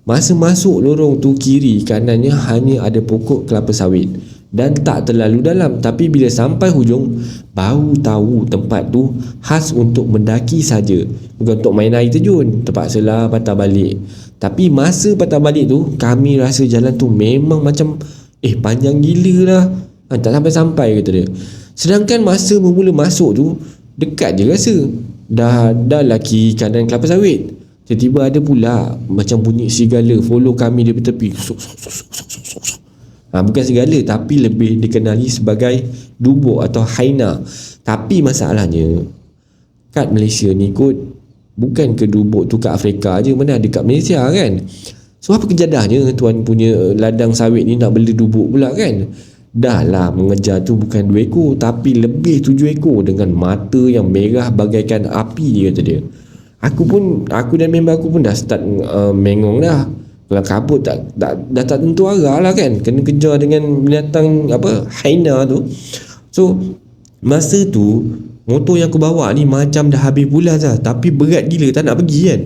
Masa masuk lorong tu, kiri kanannya hanya ada pokok kelapa sawit dan tak terlalu dalam. Tapi bila sampai hujung, baru tahu tempat tu khas untuk mendaki saja, bukan untuk main air terjun. Terpaksalah patah balik. Tapi masa patah balik tu, kami rasa jalan tu memang macam panjang gila lah, tak sampai-sampai kata dia. Sedangkan masa memula masuk tu dekat je rasa. Dah laki kanan kelapa sawit. Tiba-tiba ada pula macam bunyi serigala follow kami dari tepi. Bukan serigala, tapi lebih dikenali sebagai dubuk atau haina. Tapi masalahnya kat Malaysia ni kot, bukan ke dubuk tu kat Afrika je, mana ada kat Malaysia kan. So apa kejadahnya tuan punya ladang sawit ni nak beli dubuk pula kan. Dah lah mengejar tu bukan 2 ekor tapi lebih 7 ekor dengan mata yang merah bagaikan api, dia kata dia. Aku dan member aku pun dah start mengong dah. Kalau kabut dah tak tentu arah lah kan, kena kejar dengan binatang haina tu. So masa tu motor yang aku bawa ni macam dah habis pula dah, tapi berat gila tak nak pergi kan.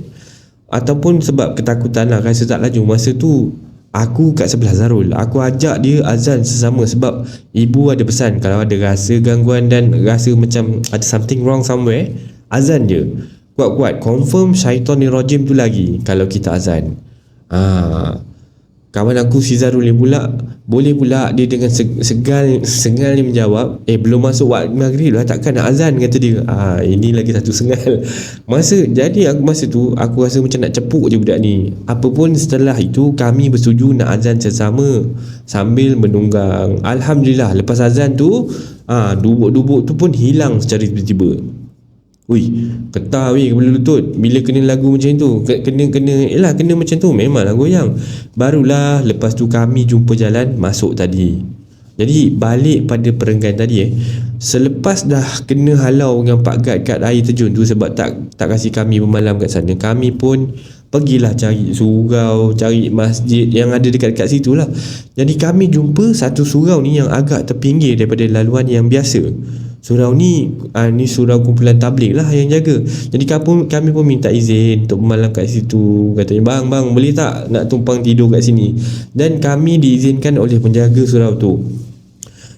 Ataupun sebab ketakutan lah, rasa tak laju. Masa tu aku kat sebelah Zarul, aku ajak dia azan sesama sebab ibu ada pesan kalau ada rasa gangguan dan rasa macam ada something wrong somewhere, azan je. kuat-kuat, confirm syaitan ni rajim tu lagi kalau kita azan. Kawan aku si Zarul ni pula boleh pula dia dengan sengal ni menjawab, belum masuk waktu maghrib lah, takkan nak azan, kata dia. Ini lagi satu sengal. Masa tu aku rasa macam nak cepuk je budak ni. Apa pun setelah itu kami bersetuju nak azan sesama sambil menunggang. Alhamdulillah lepas azan tu dubuk-dubuk tu pun hilang secara tiba-tiba. Ketah kepala lutut bila kena lagu macam tu. Kena macam tu memanglah goyang. Barulah lepas tu kami jumpa jalan masuk tadi. Jadi balik pada perenggan tadi, selepas dah kena halau dengan Pak Gad kat air terjun tu sebab tak kasih kami bermalam kat sana, kami pun pergilah cari surau, cari masjid yang ada dekat-dekat situ lah. Jadi kami jumpa satu surau ni yang agak terpinggir daripada laluan yang biasa. Surau ni surau kumpulan tabligh lah yang jaga. Jadi kami pun minta izin untuk bermalam kat situ. Katanya, bang boleh tak nak tumpang tidur kat sini? Dan kami diizinkan oleh penjaga surau tu.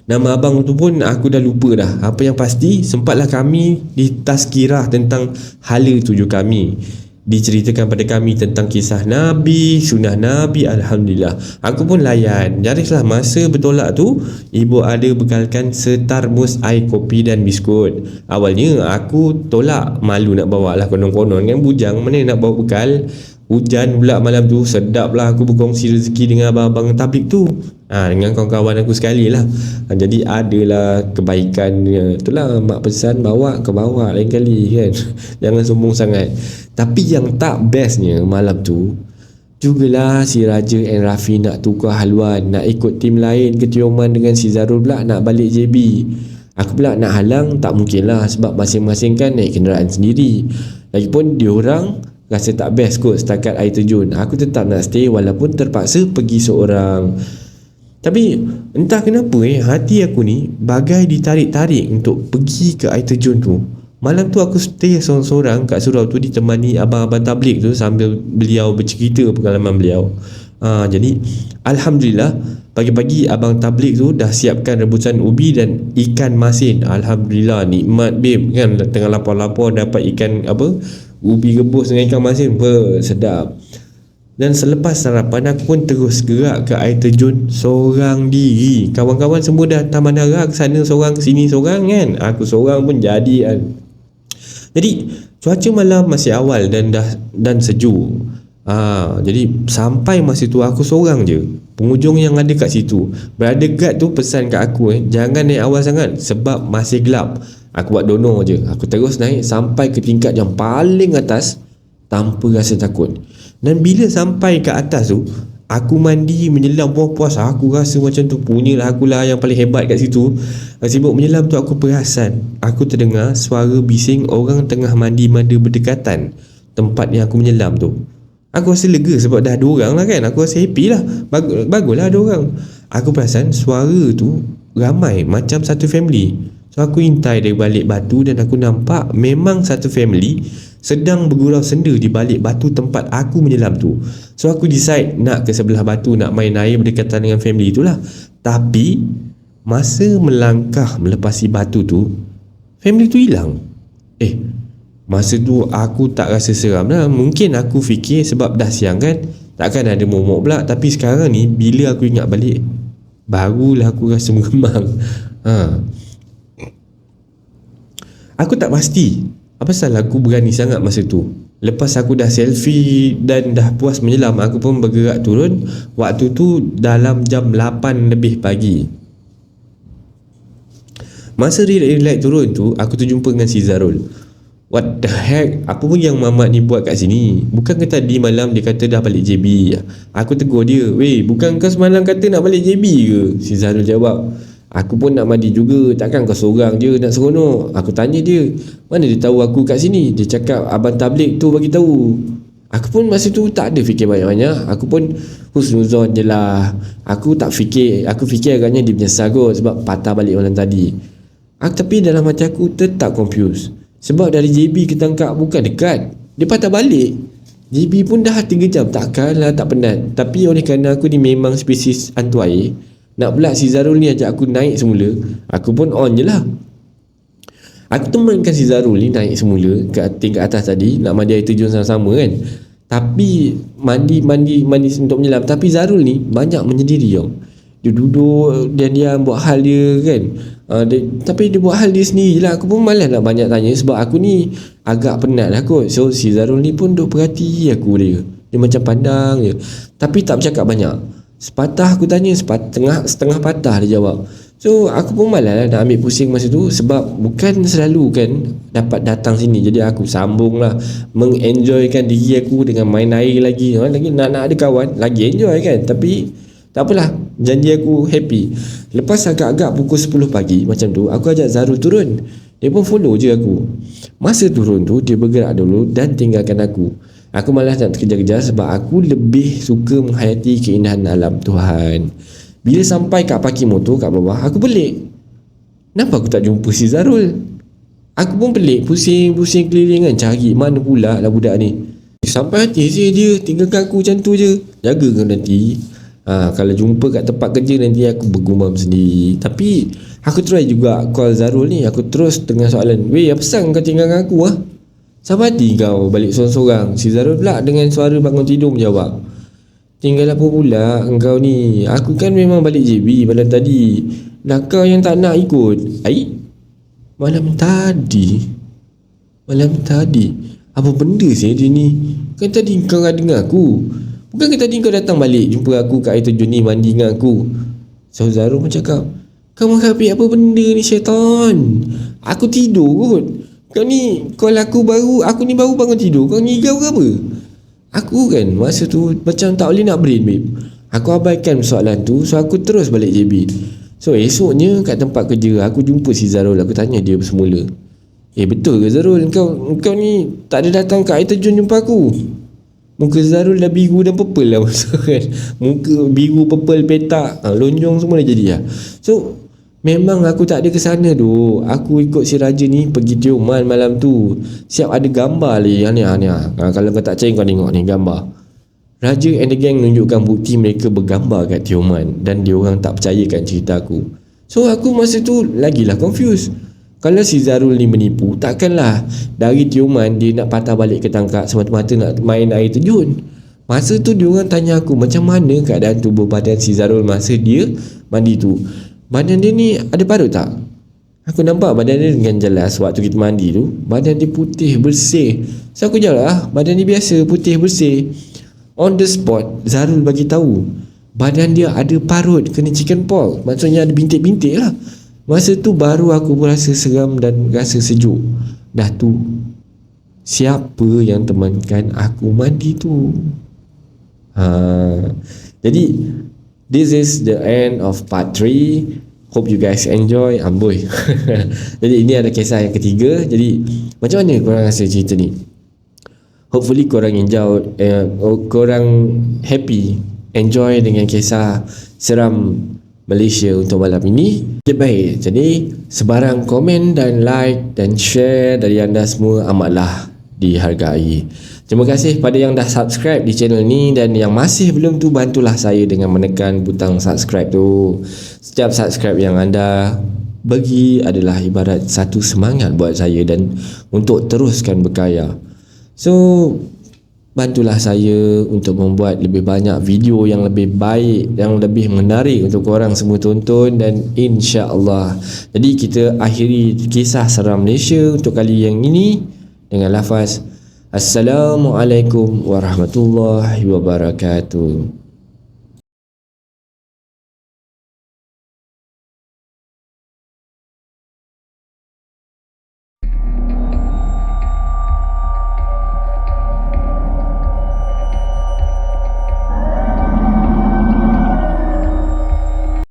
Nama abang tu pun aku dah lupa dah. Apa yang pasti sempatlah kami ditazkirah tentang hala tuju kami. Diceritakan pada kami tentang kisah Nabi, sunnah Nabi. Alhamdulillah aku pun layan. Nyarislah masa bertolak tu ibu ada bekalkan setarmus air kopi dan biskut. Awalnya aku tolak, malu nak bawa lah, konon-konon kan bujang mana nak bawa bekal. Hujan pula malam tu, sedap lah aku berkongsi rezeki dengan abang-abang tabligh tu, dengan kawan-kawan aku sekali lah. Jadi adalah kebaikannya. Itulah mak pesan bawa ke bawah lain kali kan. Jangan sombong sangat. Tapi yang tak bestnya malam tu jugalah si Raja and Rafi nak tukar haluan, nak ikut tim lain ke Tioman dengan si Zarul pula nak balik JB. Aku pula nak halang, tak mungkin lah sebab masing-masing kan naik kenderaan sendiri. Lagipun diorang rasa tak best kot setakat air terjun. Aku tetap nak stay walaupun terpaksa pergi seorang. Tapi entah kenapa hati aku ni bagai ditarik-tarik untuk pergi ke air terjun tu. Malam tu aku stay seorang-seorang kat surau tu ditemani abang-abang tabligh tu sambil beliau bercerita pengalaman beliau. Jadi Alhamdulillah pagi-pagi abang tabligh tu dah siapkan rebusan ubi dan ikan masin. Alhamdulillah nikmat babe kan, tengah lapar-lapar dapat ikan ubi rebus dengan ikan masin, sedap. Dan selepas sarapan aku pun terus gerak ke air terjun seorang diri. Kawan-kawan semua dah taman darah, ke sana seorang, ke sini seorang kan. Aku seorang pun jadi kan. Jadi cuaca malam masih awal dan sejuk. Jadi sampai masa tu aku seorang je pengunjung yang ada kat situ. Brother guard tu pesan kat aku jangan naik awal sangat sebab masih gelap. Aku buat dono je. Aku terus naik sampai ke tingkat yang paling atas tanpa rasa takut. Dan bila sampai ke atas tu, aku mandi menyelam puas-puas. Aku rasa macam tu punyalah akulah yang paling hebat kat situ. Sibuk menyelam tu aku perasan aku terdengar suara bising orang tengah mandi-mandi berdekatan tempat yang aku menyelam tu. Aku rasa lega sebab dah ada orang lah kan. Aku rasa happy lah. Baguslah ada orang. Aku perasan suara tu ramai macam satu family. So aku intai dari balik batu dan aku nampak memang satu family sedang bergurau senda di balik batu tempat aku menyelam tu. So aku decide nak ke sebelah batu, nak main air berdekatan dengan family itulah. Tapi masa melangkah melepasi batu tu, family tu hilang. Masa tu aku tak rasa seram lah. Mungkin aku fikir sebab dah siang kan, takkan ada momok pula. Tapi sekarang ni bila aku ingat balik, barulah aku rasa mengemang. Aku tak pasti apa salah aku berani sangat masa tu. Lepas aku dah selfie dan dah puas menyelam, aku pun bergerak turun. Waktu tu dalam jam 8 lebih pagi. Masa relax turun tu, aku terjumpa dengan si Zarul. What the heck? Apa pun yang Mamat ni buat kat sini? Bukan ke tadi malam dia kata dah balik JB? Aku tegur dia, weh, bukan kau semalam kata nak balik JB ke? Si Zarul jawab, aku pun nak mandi juga, takkan kau seorang je nak seronok? Aku tanya dia, mana dia tahu aku kat sini? Dia cakap abang tabligh tu bagi tahu. Aku pun masa tu tak ada fikir banyak-banyak. Aku pun husnuzon je lah. Aku fikir agaknya dia menyesal kot sebab patah balik malam tadi. Tapi dalam hati aku tetap confused. Sebab dari JB ke Tangkak bukan dekat, dia patah balik. JB pun dah 3 jam, takkanlah tak penat. Tapi oleh kerana aku ni memang spesies hantu air, nak pula si Zarul ni ajak aku naik semula, aku pun on je lah. Aku temankan si Zarul ni naik semula ke tingkat atas tadi, nak mandi air terjun sama-sama kan. Tapi mandi untuk menyelam. Tapi Zarul ni banyak menyendiri tau. Dia duduk dan dia buat hal dia kan. Tapi dia buat hal dia sendiri je lah. Aku pun malas nak banyak tanya sebab aku ni agak penat lah kot. So si Zarul ni pun duk perhati aku dia. Dia macam pandang je, tapi tak bercakap banyak. Sepatah aku tanya, setengah patah dia jawab. So aku pun malas lah nak ambil pusing masa tu, sebab bukan selalu kan dapat datang sini. Jadi aku sambung lah mengenjoykan diri aku dengan main air lagi nak ada kawan, lagi enjoy kan. Tapi tak apalah, janji aku happy. Lepas agak-agak pukul 10 pagi macam tu, aku ajak Zarul turun. Dia pun follow je aku. Masa turun tu dia bergerak dulu dan tinggalkan aku. Aku malas nak terkejar-kejar sebab aku lebih suka menghayati keindahan alam Tuhan. Bila sampai kat parking motor kat bawah, aku pelik. Kenapa aku tak jumpa si Zarul? Aku pun pelik, pusing-pusing keliling kan, cari mana pula lah budak ni. Sampai hati je dia tinggalkan aku macam tu je. Jaga kau nanti. Kalau jumpa kat tempat kerja nanti aku bergumam sendiri. Tapi aku try juga call Zarul ni. Aku terus dengan soalan, weh, apa pasal kau tinggalkan aku ah? Sampai hati kau balik sorang-sorang. Si Zarul pula dengan suara bangun tidur menjawab, tinggal apa pula engkau ni? Aku kan memang balik JB malam tadi. Dah kau yang tak nak ikut. Malam tadi apa benda sih dia ni? Kan tadi kau ada dengan aku. Bukankah tadi kau datang balik jumpa aku kat air terjun ni, mandi dengan aku? So Zarul pun cakap, kau menghapik apa benda ni syaitan? Aku tidur kot. Kau ni call aku ni baru bangun tidur, kau ngigau ke apa? Aku kan masa tu macam tak boleh nak brain babe. Aku abaikan soalan tu, so aku terus balik JB. So esoknya kat tempat kerja aku jumpa si Zarul. Aku tanya dia bersemula, betul ke Zarul, kau ni tak ada datang kat air terjun jumpa aku? Muka Zarul dah biru dan purple lah masa kan. Muka biru, purple, petak, lonjong semua dah jadi lah. So memang aku tak ada ke sana tu. Aku ikut si Raja ni pergi Tioman malam tu. Siap ada gambar lagi aneh-aneh. Kalau kau tak percaya kau tengok ni gambar. Raja and the gang menunjukkan bukti mereka bergambar kat Tioman dan diorang tak percayakan cerita aku. So aku masa tu lagilah confused. Kalau si Zarul ni menipu, takkanlah dari Tioman dia nak patah balik ke Tangkak semata-mata nak main air terjun. Masa tu diorang tanya aku macam mana keadaan tubuh badan si Zarul masa dia mandi tu. Badan dia ni ada parut tak? Aku nampak badan dia dengan jelas waktu kita mandi tu. Badan dia putih bersih. So aku jawab badan dia biasa putih bersih. On the spot Zarul bagi tahu badan dia ada parut, kena chicken pox. Maksudnya ada bintik-bintik lah. Masa tu baru aku rasa seram dan rasa sejuk. Dah tu, siapa yang temankan aku mandi tu? Jadi this is the end of part 3. Hope you guys enjoy. Amboi. Jadi ini ada kisah yang ketiga. Jadi macam mana korang rasa cerita ni? Hopefully korang enjoy, korang happy, enjoy dengan kisah seram Malaysia untuk malam ini. Okay, baik. Jadi sebarang komen dan like dan share dari anda semua amatlah dihargai. Terima kasih pada yang dah subscribe di channel ni, dan yang masih belum tu bantulah saya dengan menekan butang subscribe tu. Setiap subscribe yang anda bagi adalah ibarat satu semangat buat saya dan untuk teruskan berkarya. So bantulah saya untuk membuat lebih banyak video yang lebih baik, yang lebih menarik untuk korang semua tonton, dan insya-Allah. Jadi kita akhiri kisah seram Malaysia untuk kali yang ini dengan lafaz Assalamualaikum warahmatullahi wabarakatuh.